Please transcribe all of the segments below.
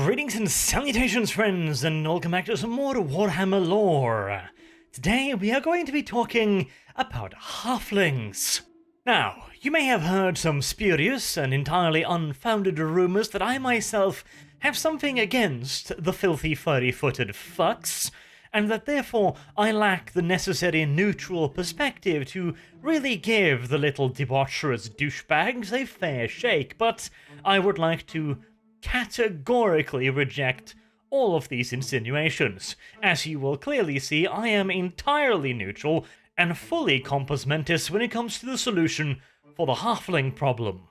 Greetings and salutations, friends, and welcome back to some more Warhammer lore. Today we are going to be talking about Halflings. Now, you may have heard some spurious and entirely unfounded rumours that I myself have something against the filthy furry-footed fucks, and that therefore I lack the necessary neutral perspective to really give the little debaucherous douchebags a fair shake, but I would like to categorically reject all of these insinuations. As you will clearly see, I am entirely neutral and fully compos mentis when it comes to the solution for the halfling problem.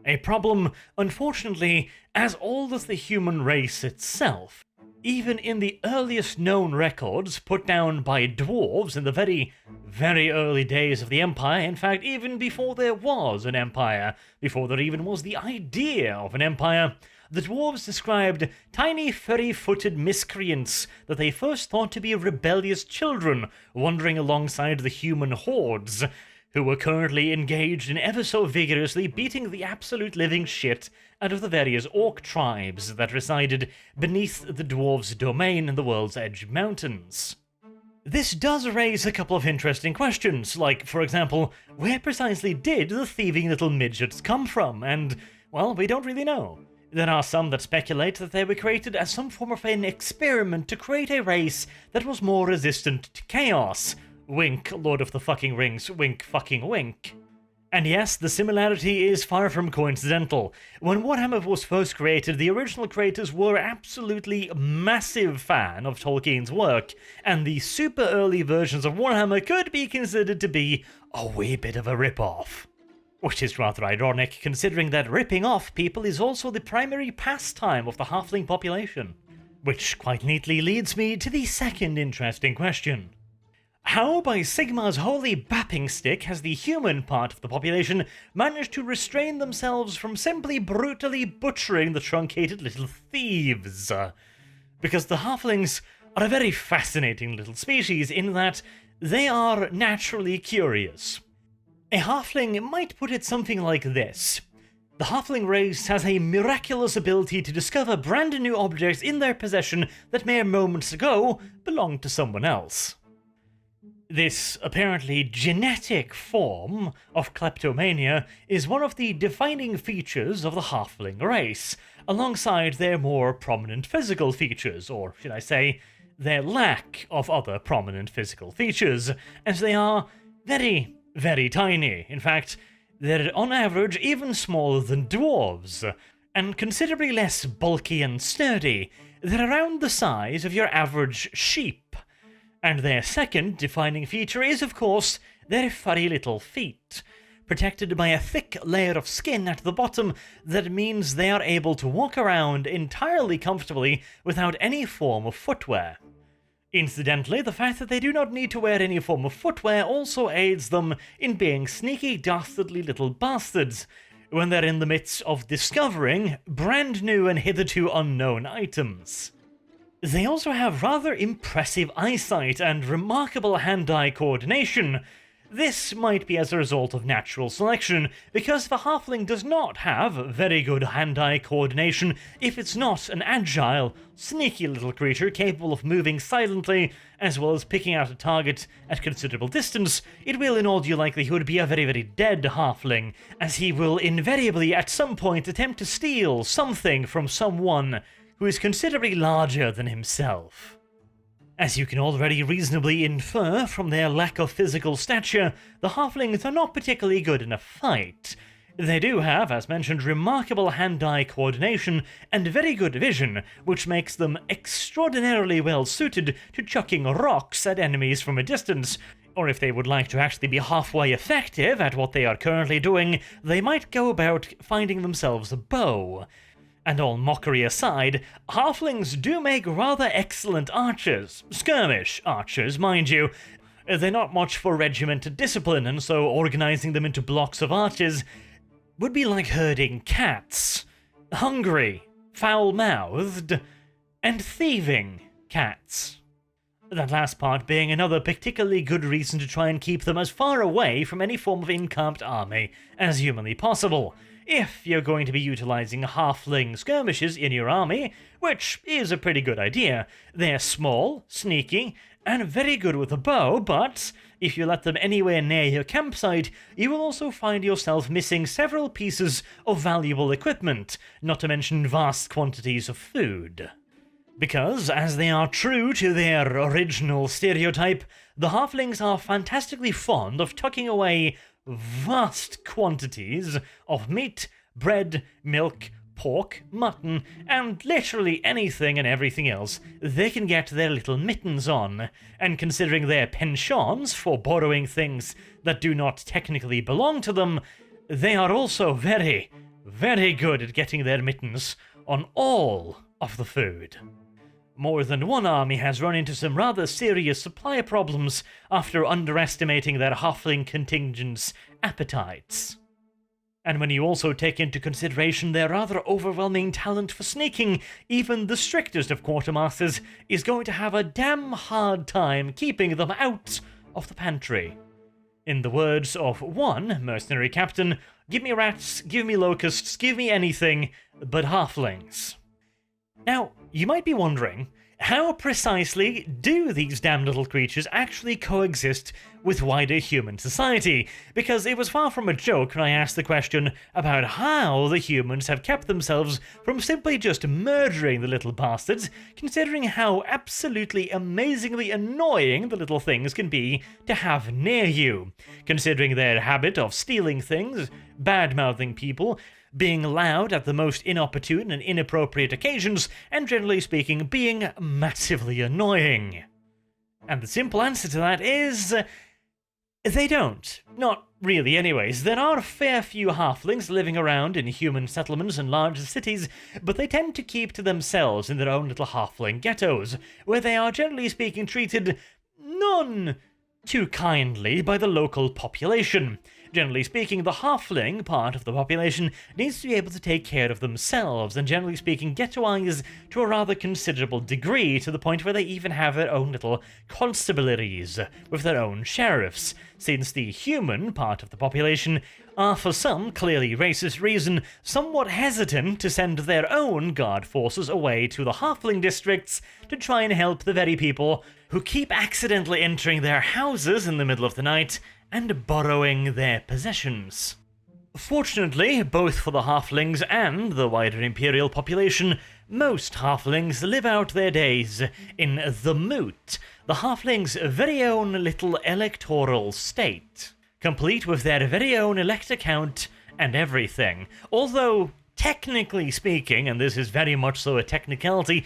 A problem, unfortunately, as old as the human race itself. Even in the earliest known records put down by dwarves in the very, very early days of the Empire, in fact, even before there was an empire, before there even was the idea of an empire, the dwarves described tiny furry-footed miscreants that they first thought to be rebellious children wandering alongside the human hordes, who were currently engaged in ever so vigorously beating the absolute living shit out of the various orc tribes that resided beneath the dwarves' domain in the World's Edge Mountains. This does raise a couple of interesting questions, like, for example, where precisely did the thieving little midgets come from? And, well, we don't really know. There are some that speculate that they were created as some form of an experiment to create a race that was more resistant to chaos. Wink, Lord of the fucking Rings, wink fucking wink. And yes, the similarity is far from coincidental. When Warhammer was first created, the original creators were absolutely massive fan of Tolkien's work, and the super early versions of Warhammer could be considered to be a wee bit of a rip-off. Which is rather ironic, considering that ripping off people is also the primary pastime of the halfling population. Which quite neatly leads me to the second interesting question. How, by Sigmar's holy bapping stick, has the human part of the population managed to restrain themselves from simply brutally butchering the truncated little thieves? Because the halflings are a very fascinating little species in that they are naturally curious. A halfling might put it something like this. The halfling race has a miraculous ability to discover brand new objects in their possession that mere moments ago belonged to someone else. This apparently genetic form of kleptomania is one of the defining features of the halfling race, alongside their more prominent physical features, or should I say, their lack of other prominent physical features, as they are very, very tiny. In fact, they're on average even smaller than dwarves, and considerably less bulky and sturdy. They're around the size of your average sheep. And their second defining feature is, of course, their furry little feet, protected by a thick layer of skin at the bottom that means they are able to walk around entirely comfortably without any form of footwear. Incidentally, the fact that they do not need to wear any form of footwear also aids them in being sneaky, dastardly little bastards when they're in the midst of discovering brand new and hitherto unknown items. They also have rather impressive eyesight and remarkable hand-eye coordination. This might be as a result of natural selection, because the halfling does not have very good hand-eye coordination if it's not an agile, sneaky little creature capable of moving silently, as well as picking out a target at considerable distance. It will in all due likelihood be a very, very dead halfling, as he will invariably at some point attempt to steal something from someone who is considerably larger than himself. As you can already reasonably infer from their lack of physical stature, the halflings are not particularly good in a fight. They do have, as mentioned, remarkable hand-eye coordination and very good vision, which makes them extraordinarily well suited to chucking rocks at enemies from a distance, or if they would like to actually be halfway effective at what they are currently doing, they might go about finding themselves a bow. And all mockery aside, halflings do make rather excellent archers. Skirmish archers, mind you. They're not much for regimented discipline, and so organizing them into blocks of archers would be like herding cats. Hungry, foul-mouthed, and thieving cats. That last part being another particularly good reason to try and keep them as far away from any form of encamped army as humanly possible, if you're going to be utilizing halfling skirmishes in your army, which is a pretty good idea. They're small, sneaky, and very good with a bow, but if you let them anywhere near your campsite, you will also find yourself missing several pieces of valuable equipment, not to mention vast quantities of food. Because, as they are true to their original stereotype, the halflings are fantastically fond of tucking away vast quantities of meat, bread, milk, pork, mutton, and literally anything and everything else they can get their little mittens on, and considering their penchants for borrowing things that do not technically belong to them, they are also very, very good at getting their mittens on all of the food. More than one army has run into some rather serious supply problems after underestimating their halfling contingent's appetites. And when you also take into consideration their rather overwhelming talent for sneaking, even the strictest of quartermasters is going to have a damn hard time keeping them out of the pantry. In the words of one mercenary captain, give me rats, give me locusts, give me anything but halflings. Now, you might be wondering, how precisely do these damn little creatures actually coexist with wider human society? Because it was far from a joke when I asked the question about how the humans have kept themselves from simply just murdering the little bastards, considering how absolutely amazingly annoying the little things can be to have near you, considering their habit of stealing things, bad-mouthing people, being loud at the most inopportune and inappropriate occasions, and generally speaking, being massively annoying. And the simple answer to that is they don't. Not really anyways. There are a fair few halflings living around in human settlements and larger cities, but they tend to keep to themselves in their own little halfling ghettos, where they are generally speaking treated none too kindly by the local population. Generally speaking, the halfling part of the population needs to be able to take care of themselves, and generally speaking ghettoize to a rather considerable degree, to the point where they even have their own little constabularies with their own sheriffs, since the human part of the population are, for some clearly racist reason, somewhat hesitant to send their own guard forces away to the halfling districts to try and help the very people who keep accidentally entering their houses in the middle of the night and borrowing their possessions. Fortunately, both for the halflings and the wider imperial population, most halflings live out their days in the Moot, the halflings' very own little electoral state, complete with their very own elect account and everything. Although, technically speaking, and this is very much so a technicality,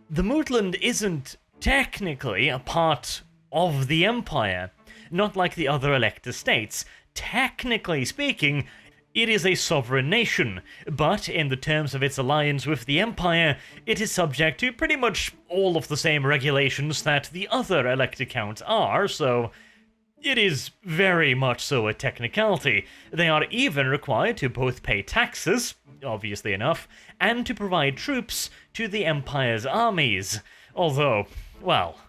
the Mootland isn't technically a part of the Empire, not like the other elector states. Technically speaking, it is a sovereign nation, but in the terms of its alliance with the Empire, it is subject to pretty much all of the same regulations that the other elector counts are, so it is very much so a technicality. They are even required to both pay taxes, obviously enough, and to provide troops to the Empire's armies. Although, well,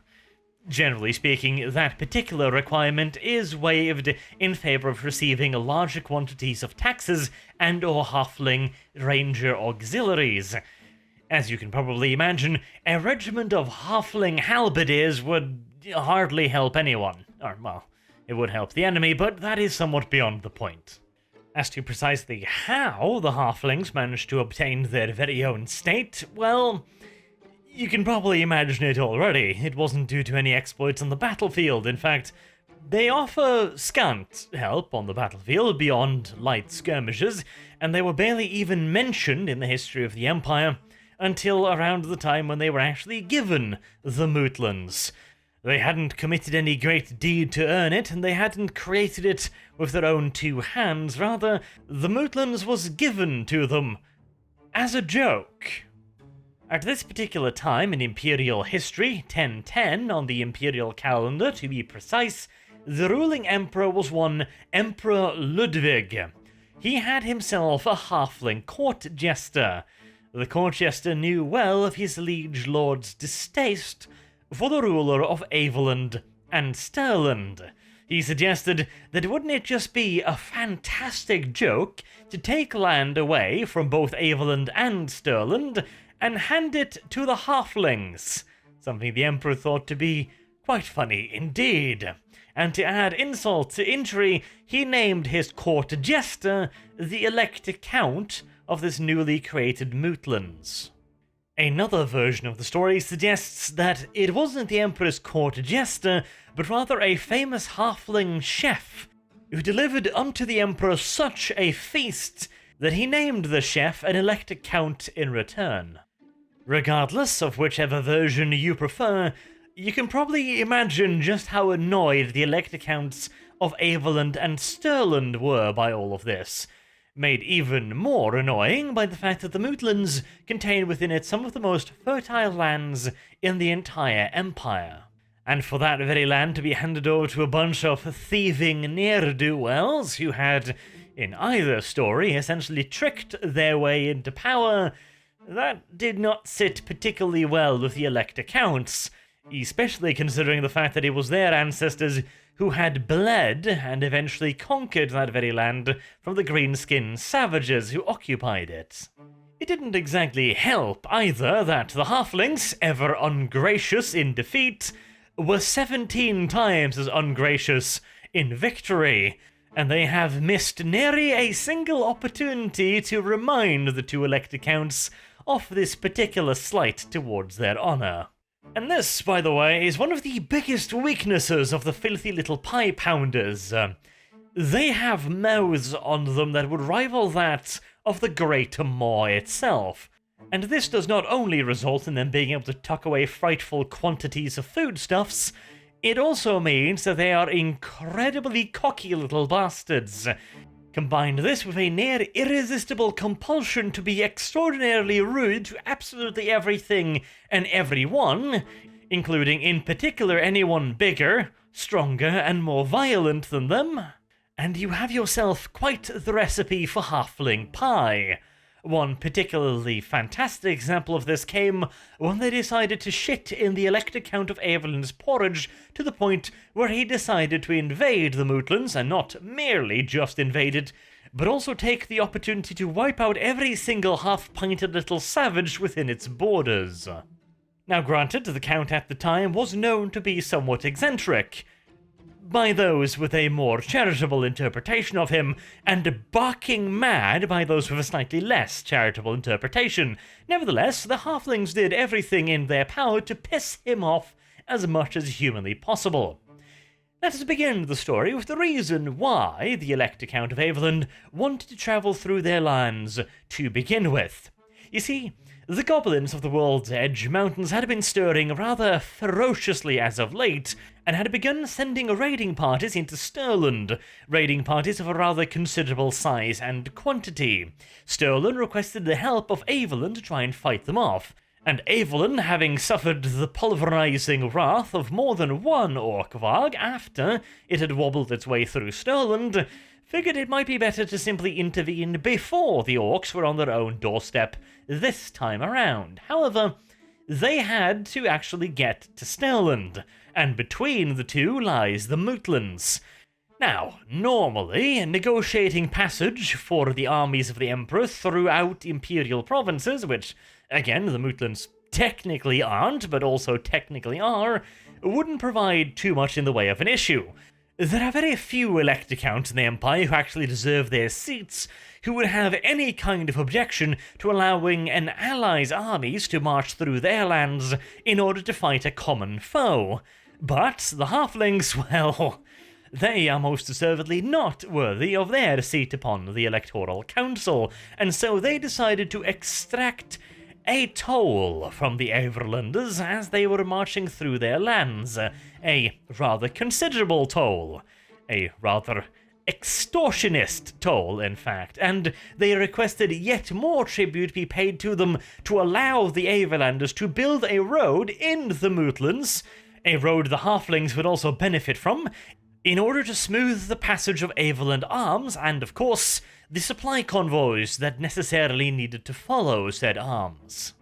generally speaking, that particular requirement is waived in favor of receiving larger quantities of taxes and/or halfling ranger auxiliaries. As you can probably imagine, a regiment of halfling halberdiers would hardly help anyone. Or, well, it would help the enemy, but that is somewhat beyond the point. As to precisely how the halflings managed to obtain their very own state, well, you can probably imagine it already. It wasn't due to any exploits on the battlefield. In fact, they offer scant help on the battlefield beyond light skirmishes, and they were barely even mentioned in the history of the Empire until around the time when they were actually given the Mootlands. They hadn't committed any great deed to earn it, and they hadn't created it with their own two hands. Rather, the Mootlands was given to them as a joke. At this particular time in Imperial history, 1010 on the Imperial calendar to be precise, the ruling emperor was one Emperor Ludwig. He had himself a halfling court jester. The court jester knew well of his liege lord's distaste for the ruler of Aveland and Stirland. He suggested that wouldn't it just be a fantastic joke to take land away from both Aveland and Stirland and hand it to the Halflings, something the Emperor thought to be quite funny indeed. And to add insult to injury, he named his court jester the Elector Count of this newly created Mootlands. Another version of the story suggests that it wasn't the Emperor's court jester, but rather a famous halfling chef, who delivered unto the Emperor such a feast that he named the chef an Elector Count in return. Regardless of whichever version you prefer, you can probably imagine just how annoyed the Elector Counts of Aveland and Stirland were by all of this, made even more annoying by the fact that the Mootlands contain within it some of the most fertile lands in the entire empire. And for that very land to be handed over to a bunch of thieving ne'er-do-wells who had, in either story, essentially tricked their way into power, that did not sit particularly well with the Elector Counts, especially considering the fact that it was their ancestors who had bled and eventually conquered that very land from the green-skinned savages who occupied it. It didn't exactly help either that the Halflings, ever ungracious in defeat, were 17 times as ungracious in victory, and they have missed nary a single opportunity to remind the two Elector Counts of this particular slight towards their honor. And this, by the way, is one of the biggest weaknesses of the filthy little pie pounders. They have mouths on them that would rival that of the Great Maw itself. And this does not only result in them being able to tuck away frightful quantities of foodstuffs, it also means that they are incredibly cocky little bastards. Combine this with a near irresistible compulsion to be extraordinarily rude to absolutely everything and everyone, including in particular anyone bigger, stronger, and more violent than them, and you have yourself quite the recipe for halfling pie. One particularly fantastic example of this came when they decided to shit in the Elector Count of Aveland's porridge to the point where he decided to invade the Mootlands, and not merely just invade it, but also take the opportunity to wipe out every single half-pinted little savage within its borders. Now granted, the Count at the time was known to be somewhat eccentric by those with a more charitable interpretation of him, and barking mad by those with a slightly less charitable interpretation. Nevertheless, the Halflings did everything in their power to piss him off as much as humanly possible. Let us begin the story with the reason why the Elector Count of Aveland wanted to travel through their lands to begin with. You see, the goblins of the World's Edge Mountains had been stirring rather ferociously as of late, and had begun sending raiding parties into Stirland, raiding parties of a rather considerable size and quantity. Stirland requested the help of Aveland to try and fight them off, and Aveland, having suffered the pulverizing wrath of more than one orc varg after it had wobbled its way through Stirland, figured it might be better to simply intervene before the orcs were on their own doorstep this time around. However, they had to actually get to Stirland, and between the two lies the Mootlands. Now, normally, negotiating passage for the armies of the Emperor throughout imperial provinces, which, again, the Mootlands technically aren't, but also technically are, wouldn't provide too much in the way of an issue. There are very few Elector Counts in the Empire who actually deserve their seats, who would have any kind of objection to allowing an ally's armies to march through their lands in order to fight a common foe. But the Halflings, well, they are most deservedly not worthy of their seat upon the Electoral Council, and so they decided to extract a toll from the Everlanders as they were marching through their lands. A rather considerable toll. A rather extortionist toll, in fact, and they requested yet more tribute be paid to them to allow the Everlanders to build a road in the Mootlands, a road the Halflings would also benefit from, in order to smooth the passage of Aveland arms and, of course, the supply convoys that necessarily needed to follow said arms.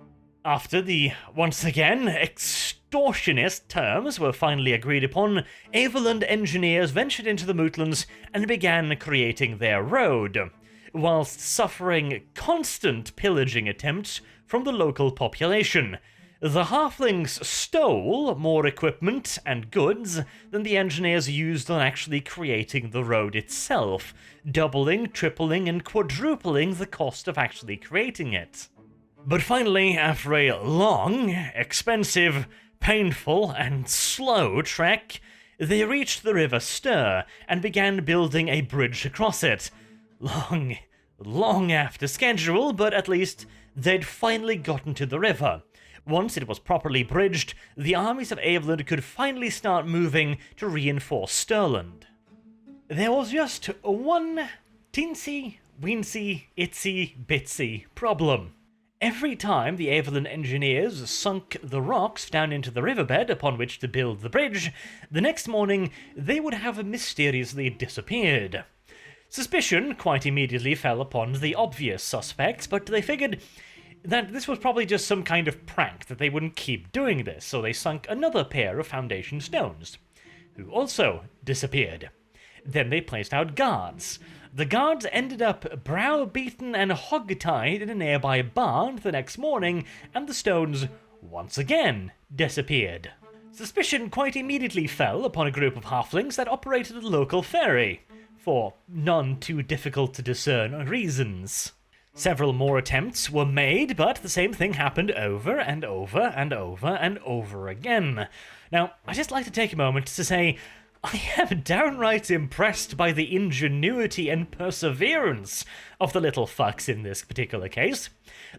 After the, once again, extortionist extortionist terms were finally agreed upon, Averland engineers ventured into the Mootlands and began creating their road, whilst suffering constant pillaging attempts from the local population. The Halflings stole more equipment and goods than the engineers used on actually creating the road itself, doubling, tripling, and quadrupling the cost of actually creating it. But finally, after a long, expensive, painful, and slow trek, they reached the River Ster and began building a bridge across it. Long after schedule, but at least they'd finally gotten to the river. Once it was properly bridged, the armies of Averland could finally start moving to reinforce Stirland. There was just one teensy, weensy, itsy, bitsy problem. Every time the Averland engineers sunk the rocks down into the riverbed upon which to build the bridge, the next morning they would have mysteriously disappeared. Suspicion quite immediately fell upon the obvious suspects, but they figured that this was probably just some kind of prank, that they wouldn't keep doing this, so they sunk another pair of foundation stones, who also disappeared. Then they placed out guards. The guards ended up browbeaten and hog-tied in a nearby barn the next morning, and the stones once again disappeared. Suspicion quite immediately fell upon a group of halflings that operated a local ferry, for none too difficult to discern reasons. Several more attempts were made, but the same thing happened over and over and over and over again. Now, I'd just like to take a moment to say I am downright impressed by the ingenuity and perseverance of the little fucks in this particular case.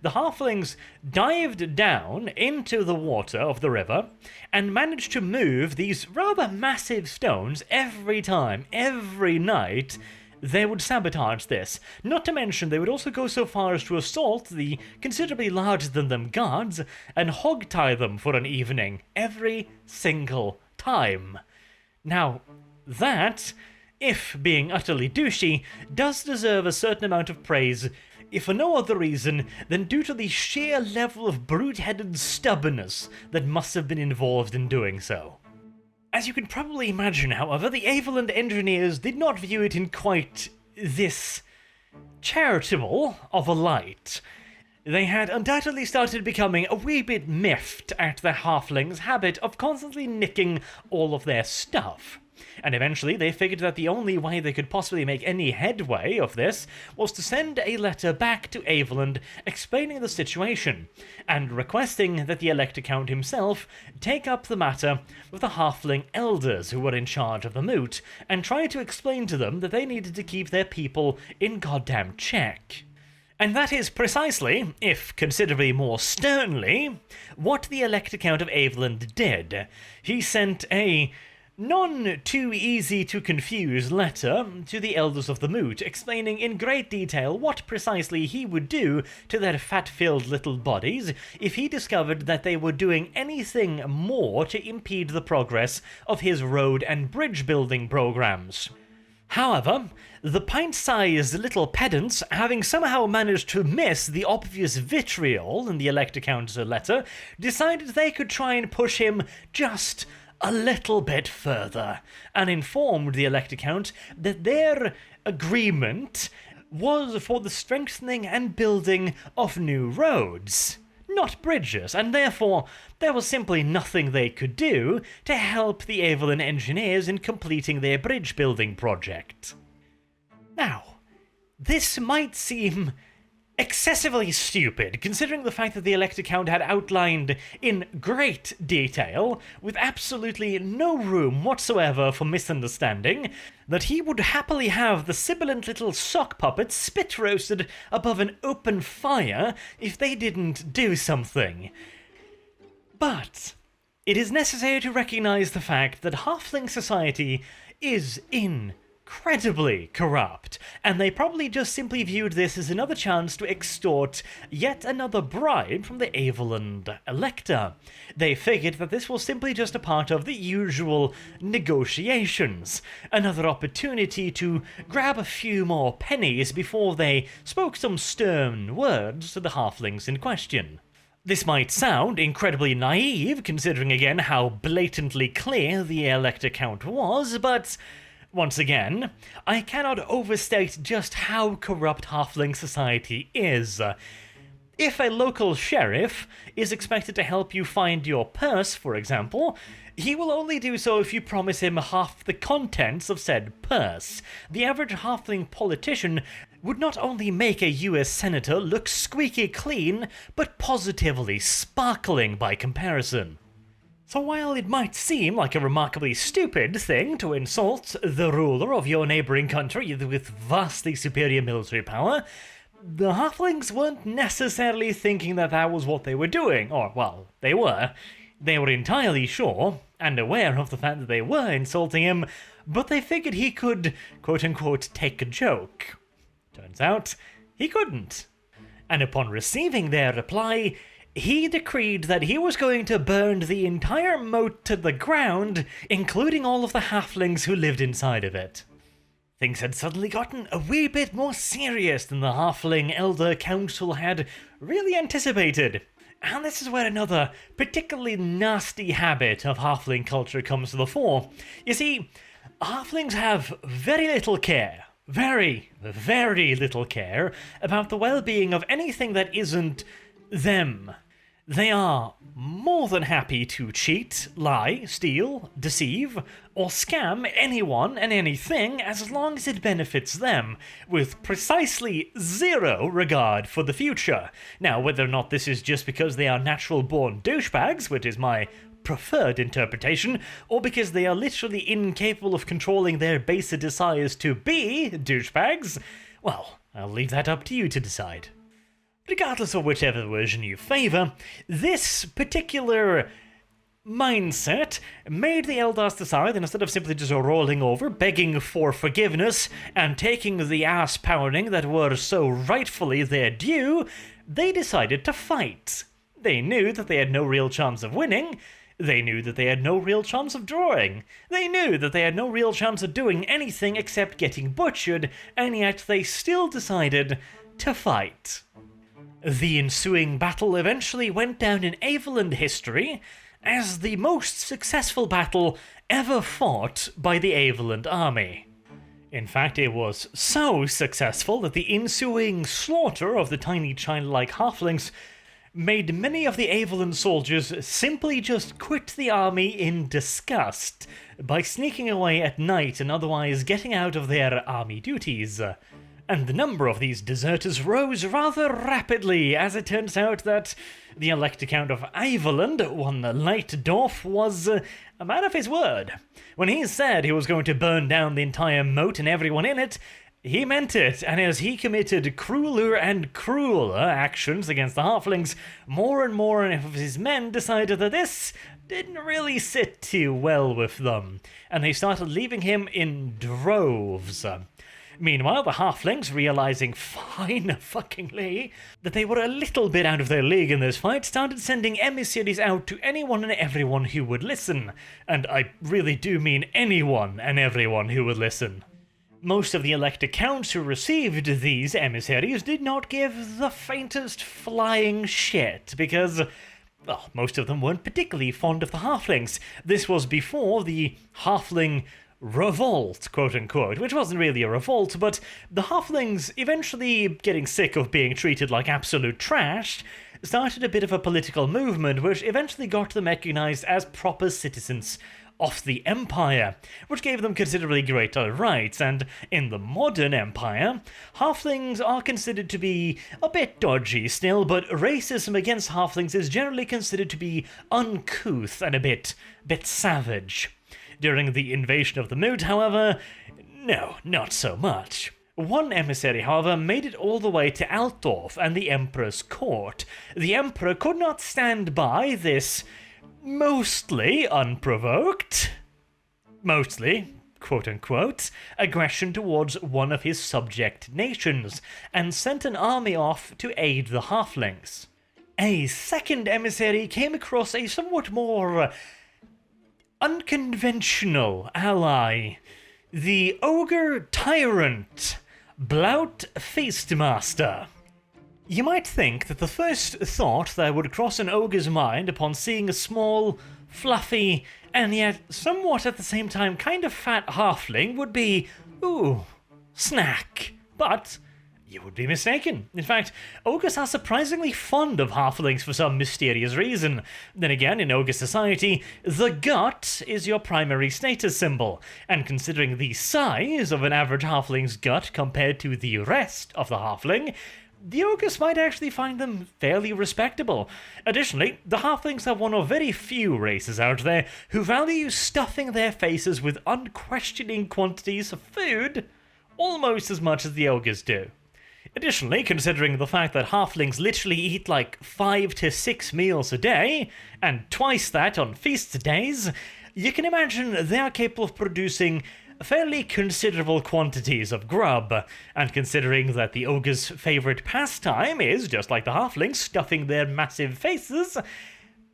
The halflings dived down into the water of the river and managed to move these rather massive stones every time, every night, they would sabotage this. Not to mention, they would also go so far as to assault the considerably larger than them guards and hog-tie them for an evening every single time. Now, that, if being utterly douchey, does deserve a certain amount of praise, if for no other reason than due to the sheer level of brute-headed stubbornness that must have been involved in doing so. As you can probably imagine, however, the Averland engineers did not view it in quite this charitable of a light. They had undoubtedly started becoming a wee bit miffed at the halflings' habit of constantly nicking all of their stuff. And eventually they figured that the only way they could possibly make any headway of this was to send a letter back to Averland explaining the situation, and requesting that the Elector Count himself take up the matter with the halfling elders who were in charge of the moot, and try to explain to them that they needed to keep their people in goddamn check. And that is precisely, if considerably more sternly, what the Elector Count of Averland did. He sent a none-too-easy-to-confuse letter to the elders of the moot, explaining in great detail what precisely he would do to their fat-filled little bodies if he discovered that they were doing anything more to impede the progress of his road and bridge-building programs. However, the pint-sized little pedants, having somehow managed to miss the obvious vitriol in the Elector Count's letter, decided they could try and push him just a little bit further, and informed the Elector Count that their agreement was for the strengthening and building of new roads, not bridges, and therefore there was simply nothing they could do to help the Averland engineers in completing their bridge-building project. Now, this might seem excessively stupid, considering the fact that the Elector Count had outlined in great detail, with absolutely no room whatsoever for misunderstanding, that he would happily have the sibilant little sock puppets spit-roasted above an open fire if they didn't do something. But it is necessary to recognize the fact that Halfling society is incredibly corrupt, and they probably just simply viewed this as another chance to extort yet another bribe from the Averland Elector. They figured that this was simply just a part of the usual negotiations, another opportunity to grab a few more pennies before they spoke some stern words to the halflings in question. This might sound incredibly naive, considering again how blatantly clear the elect account was, but once again, I cannot overstate just how corrupt halfling society is. If a local sheriff is expected to help you find your purse, for example, he will only do so if you promise him half the contents of said purse. The average halfling politician would not only make a US senator look squeaky clean, but positively sparkling by comparison. So while it might seem like a remarkably stupid thing to insult the ruler of your neighbouring country with vastly superior military power, the halflings weren't necessarily thinking that that was what they were doing, or, well, they were. They were entirely sure, and aware of the fact that they were insulting him, but they figured he could, quote-unquote, take a joke. Turns out, he couldn't. And upon receiving their reply, he decreed that he was going to burn the entire moat to the ground, including all of the halflings who lived inside of it. Things had suddenly gotten a wee bit more serious than the Halfling Elder Council had really anticipated. And this is where another particularly nasty habit of halfling culture comes to the fore. You see, halflings have very little care, very, very little care about the well-being of anything that isn't them. They are more than happy to cheat, lie, steal, deceive, or scam anyone and anything as long as it benefits them, with precisely zero regard for the future. Now, whether or not this is just because they are natural-born douchebags, which is my preferred interpretation, or because they are literally incapable of controlling their baser desires to be douchebags, well, I'll leave that up to you to decide. Regardless of whichever version you favour, this particular mindset made the Eldars decide that instead of simply just rolling over, begging for forgiveness, and taking the ass-pounding that were so rightfully their due, they decided to fight. They knew that they had no real chance of winning. They knew that they had no real chance of drawing. They knew that they had no real chance of doing anything except getting butchered, and yet they still decided to fight. The ensuing battle eventually went down in Aveland history as the most successful battle ever fought by the Aveland army. In fact, it was so successful that the ensuing slaughter of the tiny child-like halflings made many of the Aveland soldiers simply just quit the army in disgust by sneaking away at night and otherwise getting out of their army duties. And the number of these deserters rose rather rapidly, as it turns out that the elect Count of Iveland, one Lightdorf, was a man of his word. When he said he was going to burn down the entire moat and everyone in it, he meant it, and as he committed crueler and crueler actions against the halflings, more and more of his men decided that this didn't really sit too well with them, and they started leaving him in droves. Meanwhile, the halflings, realizing fine-fuckingly that they were a little bit out of their league in this fight, started sending emissaries out to anyone and everyone who would listen. And I really do mean anyone and everyone who would listen. Most of the elect accounts who received these emissaries did not give the faintest flying shit, because, well, most of them weren't particularly fond of the halflings. This was before the halfling revolt, quote-unquote, which wasn't really a revolt, but the halflings, eventually getting sick of being treated like absolute trash, started a bit of a political movement which eventually got them recognized as proper citizens of the Empire, which gave them considerably greater rights, and in the modern Empire, halflings are considered to be a bit dodgy still, but racism against halflings is generally considered to be uncouth and a bit savage. During the invasion of the moat, however, no, not so much. One emissary, however, made it all the way to Altdorf and the Emperor's court. The Emperor could not stand by this mostly unprovoked, mostly, quote-unquote, aggression towards one of his subject nations, and sent an army off to aid the halflings. A second emissary came across a somewhat more unconventional ally, the ogre tyrant, Blout Feastmaster. You might think that the first thought that would cross an ogre's mind upon seeing a small, fluffy, and yet somewhat at the same time kind of fat halfling would be, ooh, snack. But you would be mistaken. In fact, ogres are surprisingly fond of halflings for some mysterious reason. Then again, in ogre society, the gut is your primary status symbol, and considering the size of an average halfling's gut compared to the rest of the halfling, the ogres might actually find them fairly respectable. Additionally, the halflings are one of very few races out there who value stuffing their faces with unquestioning quantities of food almost as much as the ogres do. Additionally, considering the fact that halflings literally eat like 5 to 6 meals a day, and twice that on feast days, you can imagine they are capable of producing fairly considerable quantities of grub, and considering that the ogre's favourite pastime is, just like the halflings, stuffing their massive faces,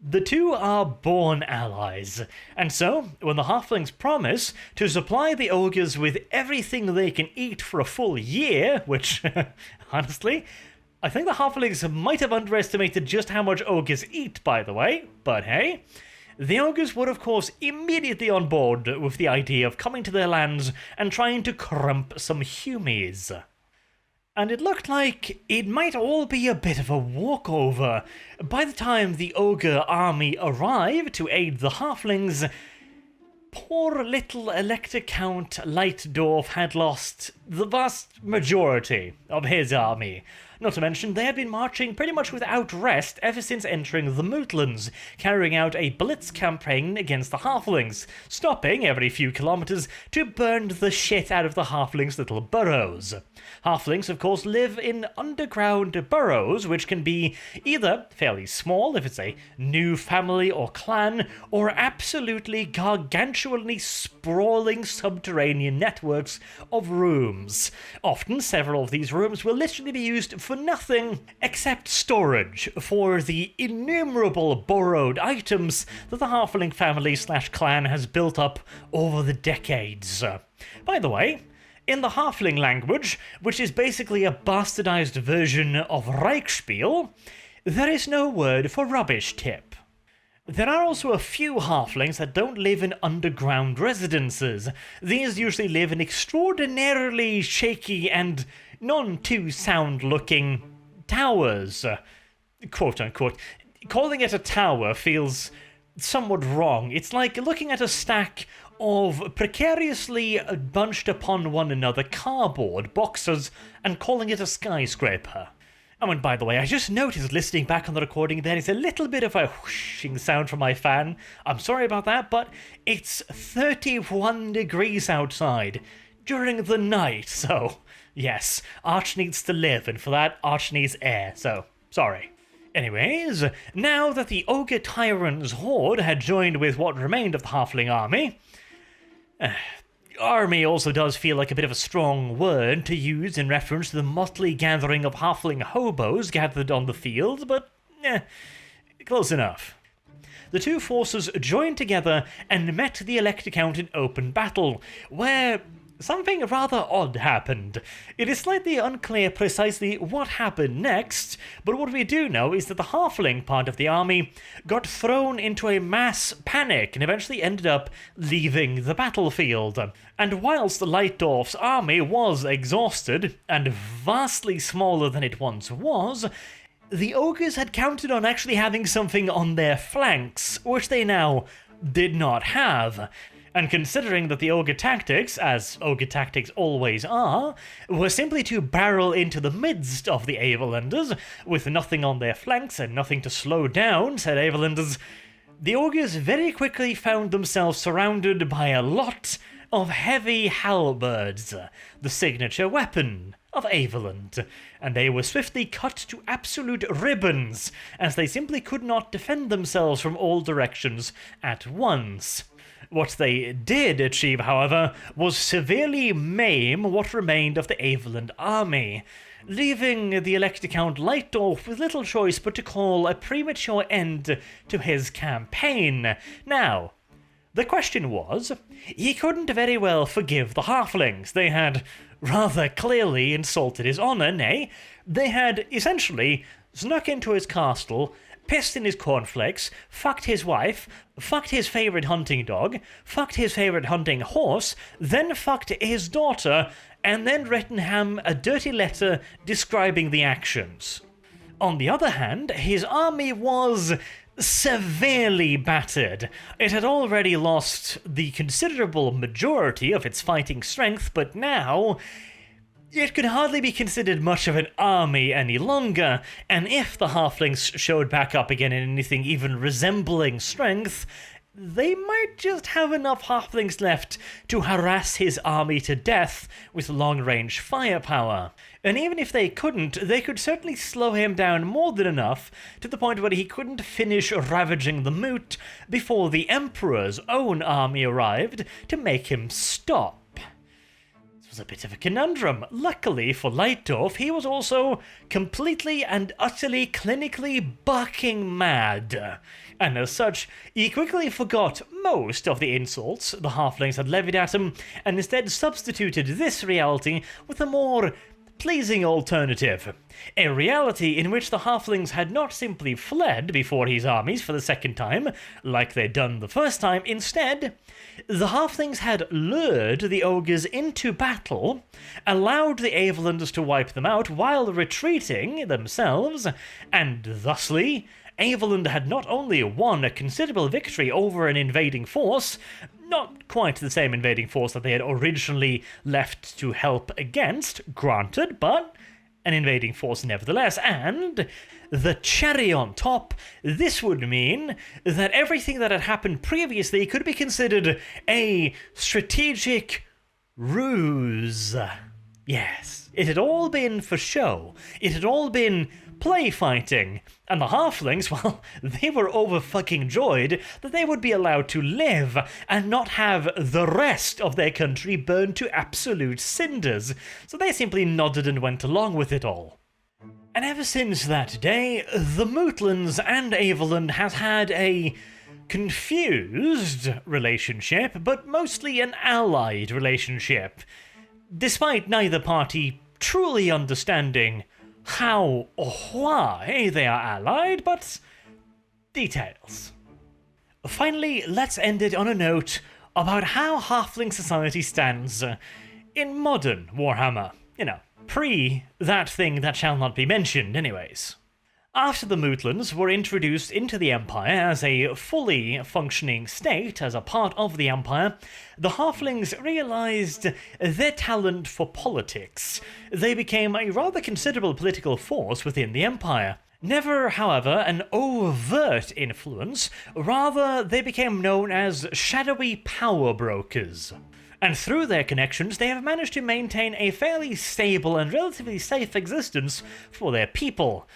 the two are born allies. And so, when the halflings promise to supply the ogres with everything they can eat for a full year, which, honestly, I think the halflings might have underestimated just how much ogres eat, by the way, but hey, the ogres were of course immediately on board with the idea of coming to their lands and trying to crump some humies. And it looked like it might all be a bit of a walkover. By the time the ogre army arrived to aid the halflings, poor little Elector Count Lightdorf had lost the vast majority of his army. Not to mention, they had been marching pretty much without rest ever since entering the Mootlands, carrying out a blitz campaign against the halflings, stopping every few kilometers to burn the shit out of the halflings' little burrows. Halflings, of course, live in underground burrows, which can be either fairly small if it's a new family or clan, or absolutely gargantuanly sprawling subterranean networks of rooms. Often, several of these rooms will literally be used for nothing except storage for the innumerable borrowed items that the halfling family/clan has built up over the decades. By the way, in the halfling language, which is basically a bastardized version of Reichspiel, there is no word for rubbish tip. There are also a few halflings that don't live in underground residences. These usually live in extraordinarily shaky and none-too-sound-looking towers. Quote-unquote. Calling it a tower feels somewhat wrong. It's like looking at a stack of precariously bunched upon one another cardboard boxes and calling it a skyscraper. Oh, and by the way, I just noticed listening back on the recording there is a little bit of a whooshing sound from my fan. I'm sorry about that, but it's 31 degrees outside during the night, so yes, Arch needs to live, and for that, Arch needs air, so sorry. Anyways, now that the Ogre Tyrant's horde had joined with what remained of the halfling army, army also does feel like a bit of a strong word to use in reference to the motley gathering of halfling hobos gathered on the field, but close enough. The two forces joined together and met the Elector Count in open battle, where something rather odd happened. It is slightly unclear precisely what happened next, but what we do know is that the halfling part of the army got thrown into a mass panic and eventually ended up leaving the battlefield. And whilst Lightdorf's army was exhausted and vastly smaller than it once was, the ogres had counted on actually having something on their flanks, which they now did not have. And considering that the ogre tactics, as ogre tactics always are, were simply to barrel into the midst of the Avelanders, with nothing on their flanks and nothing to slow down said Avelanders, the ogres very quickly found themselves surrounded by a lot of heavy halberds, the signature weapon of Aveland, and they were swiftly cut to absolute ribbons, as they simply could not defend themselves from all directions at once. What they did achieve, however, was severely maim what remained of the Aveland army, leaving the Elector Count Lightdorf with little choice but to call a premature end to his campaign. Now, The question was, he couldn't very well forgive the halflings. They had rather clearly insulted his honour, nay, they had essentially snuck into his castle, pissed in his cornflakes, fucked his wife, fucked his favourite hunting dog, fucked his favourite hunting horse, then fucked his daughter, and then written him a dirty letter describing the actions. On the other hand, his army was severely battered. It had already lost the considerable majority of its fighting strength, but now it could hardly be considered much of an army any longer, and if the halflings showed back up again in anything even resembling strength, they might just have enough halflings left to harass his army to death with long-range firepower. And even if they couldn't, they could certainly slow him down more than enough to the point where he couldn't finish ravaging the moot before the Emperor's own army arrived to make him stop. This was a bit of a conundrum. Luckily for Lightdorf, he was also completely and utterly clinically bucking mad. And as such, he quickly forgot most of the insults the halflings had levied at him, and instead substituted this reality with a more pleasing alternative. A reality in which the halflings had not simply fled before his armies for the second time, like they'd done the first time. Instead, the halflings had lured the ogres into battle, allowed the Averlands to wipe them out while retreating themselves, and thusly Averland had not only won a considerable victory over an invading force, not quite the same invading force that they had originally left to help against, granted, but an invading force nevertheless, and the cherry on top, this would mean that everything that had happened previously could be considered a strategic ruse. Yes, it had all been for show. It had all been play fighting, and the halflings, well, they were over-fucking-joyed that they would be allowed to live and not have the rest of their country burned to absolute cinders, so they simply nodded and went along with it all. And ever since that day, the Mootlands and Averland has had a confused relationship, but mostly an allied relationship, despite neither party truly understanding how or why they are allied, but details. Finally, let's end it on a note about how halfling society stands in modern Warhammer. You know, pre that thing that shall not be mentioned anyways. After the Mootlands were introduced into the Empire as a fully functioning state, as a part of the Empire, the Halflings realised their talent for politics. They became a rather considerable political force within the Empire. Never, however, an overt influence, rather they became known as shadowy power brokers. And through their connections, they have managed to maintain a fairly stable and relatively safe existence for their people.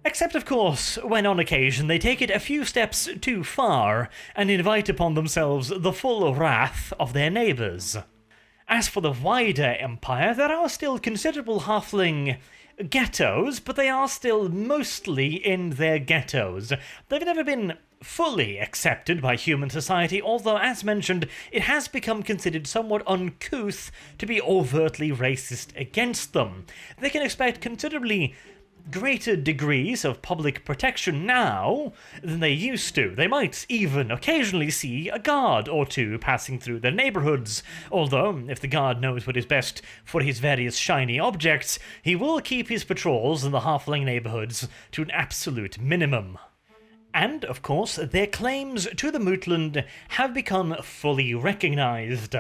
Except, of course, when on occasion they take it a few steps too far and invite upon themselves the full wrath of their neighbours. As for the wider empire, there are still considerable halfling ghettos, but they are still mostly in their ghettos. They've never been fully accepted by human society, although, as mentioned, it has become considered somewhat uncouth to be overtly racist against them. They can expect considerably greater degrees of public protection now than they used to. They might even occasionally see a guard or two passing through their neighbourhoods, although if the guard knows what is best for his various shiny objects, he will keep his patrols in the halfling neighbourhoods to an absolute minimum. And, of course, their claims to the Mootland have become fully recognised.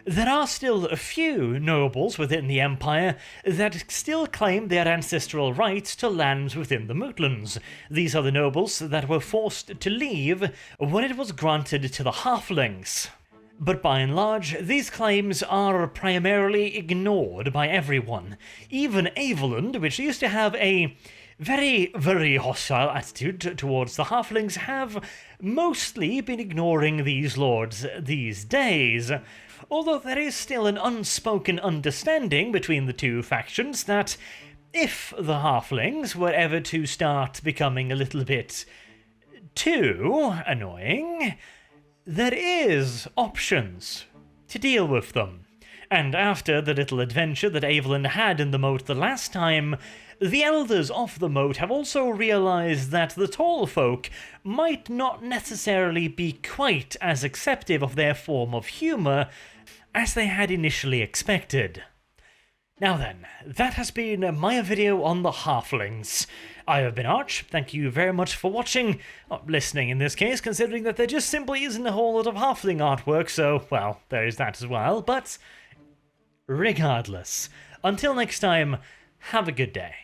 There are still a few nobles within the Empire that still claim their ancestral rights to lands within the Mootlands. These are the nobles that were forced to leave when it was granted to the Halflings. But by and large, these claims are primarily ignored by everyone. Even Averland, which used to have a very, very hostile attitude towards the Halflings, have mostly been ignoring these lords these days. Although there is still an unspoken understanding between the two factions that if the Halflings were ever to start becoming a little bit too annoying, there is options to deal with them. And after the little adventure that Evelyn had in the moat the last time, the elders of the moat have also realized that the tall folk might not necessarily be quite as acceptive of their form of humor as they had initially expected. Now then, that has been my video on the Halflings. I have been Arch, thank you very much for watching, listening in this case, considering that there just simply isn't a whole lot of Halfling artwork, so, well, there is that as well, but regardless, until next time, have a good day.